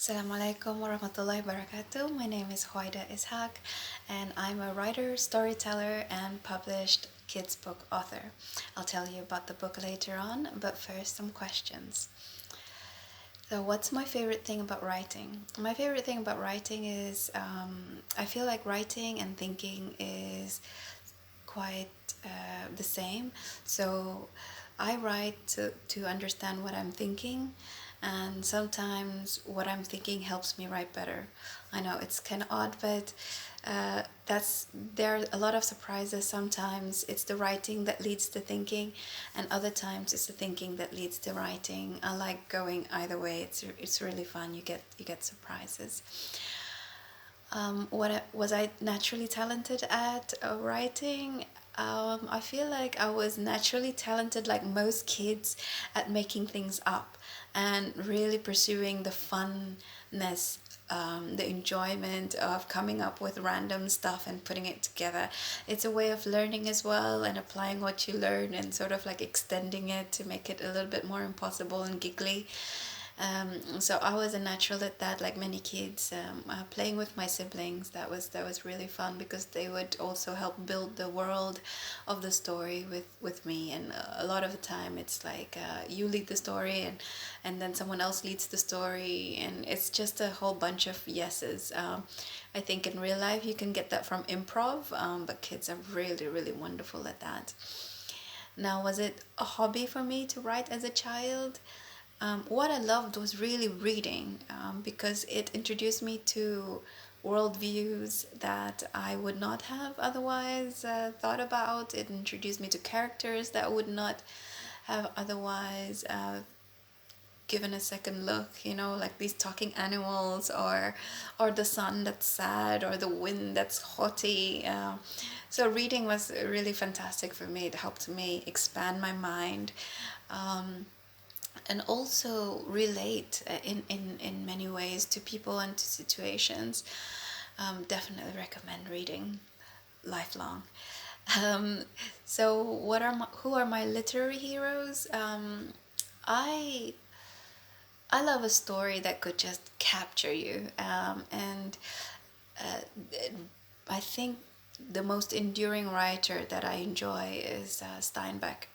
Assalamualaikum warahmatullahi wabarakatuh. My name is Huwaida Ishaaq, and I'm a writer, storyteller, and published kids book author. I'll tell you about the book later on, but first some questions. So, what's my favorite thing about writing? My favorite thing about writing is I feel like writing and thinking is quite the same. So I write to understand what I'm thinking, and sometimes what I'm thinking helps me write better. I know it's kind of odd, but there are a lot of surprises. Sometimes it's the writing that leads to thinking, and other times it's the thinking that leads to writing. I like going either way. It's really fun. You get surprises. Was I naturally talented at writing? I feel like I was naturally talented, like most kids, at making things up and really pursuing the funness, the enjoyment of coming up with random stuff and putting it together. It's a way of learning as well, and applying what you learn and sort of like extending it to make it a little bit more impossible and giggly. So I was a natural at that, like many kids. Playing with my siblings, that was really fun because they would also help build the world of the story with me. And a lot of the time, it's like you lead the story, and then someone else leads the story, and it's just a whole bunch of yeses. I think in real life you can get that from improv, but kids are really really wonderful at that. Now, was it a hobby for me to write as a child? What I loved was really reading, because it introduced me to worldviews that I would not have otherwise thought about. It introduced me to characters that I would not have otherwise given a second look, like these talking animals, or the sun that's sad, or the wind that's haughty. So reading was really fantastic for me. It helped me expand my mind. And also relate in many ways to people and to situations. Definitely recommend reading lifelong. Um, so, who are my literary heroes? I I love a story that could just capture you, and uh, I think the most enduring writer that I enjoy is Steinbeck.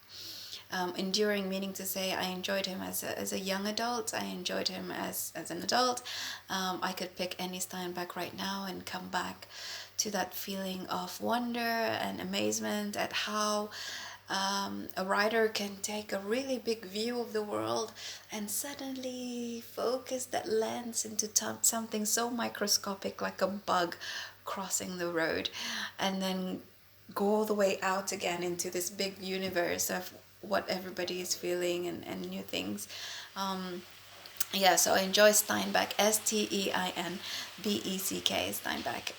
Enduring meaning to say I enjoyed him as a young adult. I enjoyed him as an adult. I could pick any Steinbeck right now and come back to that feeling of wonder and amazement at how a writer can take a really big view of the world and suddenly focus that lens into something so microscopic, like a bug crossing the road, and then go all the way out again into this big universe of what everybody is feeling, and new things. Yeah, so I enjoy Steinbeck, Steinbeck, Steinbeck.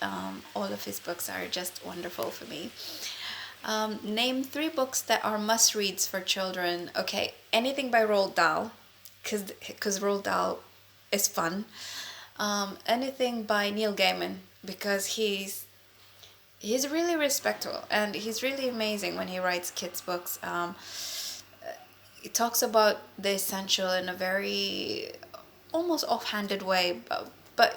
All of his books are just wonderful for me. Name three books that are must reads for children. Okay, anything by Roald Dahl, because Roald Dahl is fun. Anything by Neil Gaiman, because he's really respectful and he's really amazing when he writes kids books. He talks about the essential in a very almost offhanded way, but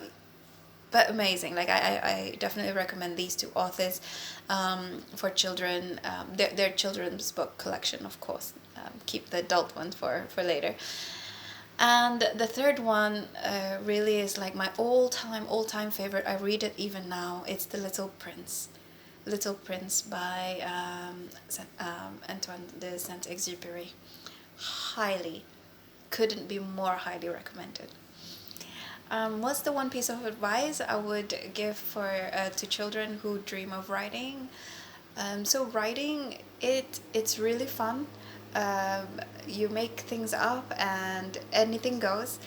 amazing. Like I definitely recommend these two authors for children. Their children's book collection, of course. Keep the adult one for later. And the third one really is like my all time favorite. I read it even now. It's The Little Prince. Little Prince by Antoine de Saint-Exupéry. Highly, couldn't be more highly recommended. What's the one piece of advice I would give for to children who dream of writing? So writing, it's really fun. You make things up and anything goes.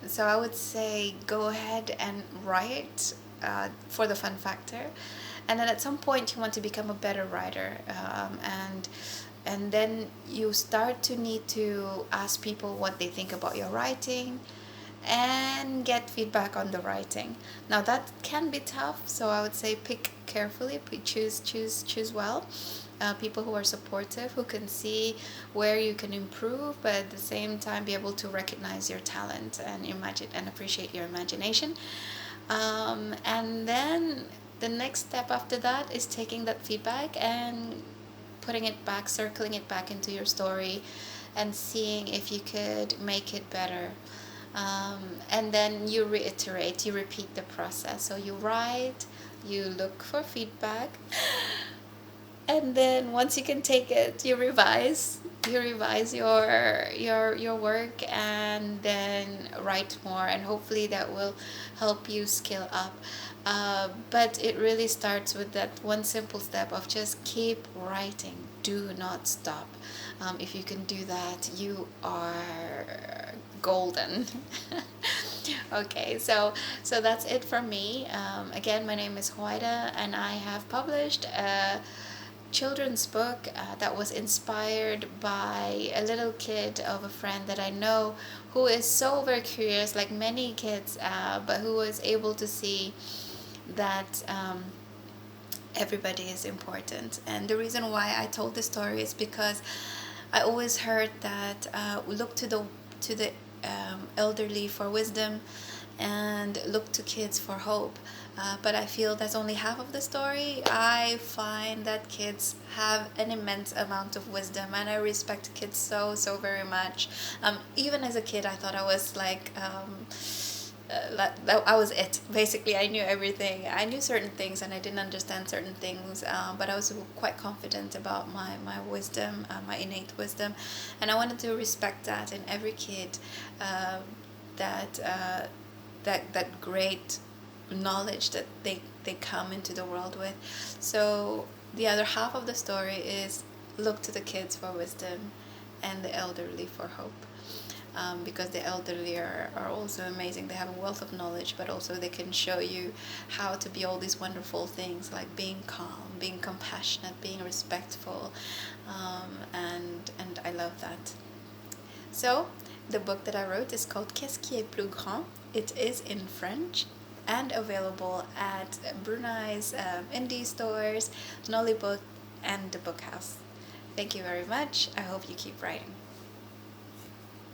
So I would say go ahead and write for the fun factor, and then at some point you want to become a better writer, and then you start to need to ask people what they think about your writing and get feedback on the writing. Now that can be tough, so I would say pick carefully, choose well. people who are supportive, who can see where you can improve, but at the same time be able to recognize your talent and imagine and appreciate your imagination. And then the next step after that is taking that feedback and putting it back, circling it back into your story, and seeing if you could make it better. And then you reiterate, you repeat the process. So you write, you look for feedback, and then once you can take it, you revise your work, and then write more, and hopefully that will help you scale up. But it really starts with that one simple step of just keep writing, do not stop. If you can do that, you are golden. Okay, so that's it from me. Again, my name is Huwaida, and I have published a children's book that was inspired by a little kid of a friend that I know, who is so very curious, like many kids, but who was able to see that everybody is important. And the reason why I told this story is because I always heard that look to the elderly for wisdom, and look to kids for hope. But I feel that's only half of the story. I find that kids have an immense amount of wisdom, and I respect kids so very much. Even as a kid, I thought I was like, I was it. Basically, I knew everything. I knew certain things, and I didn't understand certain things. But I was quite confident about my wisdom, my innate wisdom, and I wanted to respect that in every kid. That that great knowledge that they come into the world with. So the other half of the story is look to the kids for wisdom and the elderly for hope. Because the elderly are also amazing. They have a wealth of knowledge, but also they can show you how to be all these wonderful things, like being calm, being compassionate, being respectful, and I love that. So the book that I wrote is called Qu'est-ce qui est plus grand? It is in French and available at Brunei's indie stores, Nolly Book, and the Book House. Thank you very much. I hope you keep writing.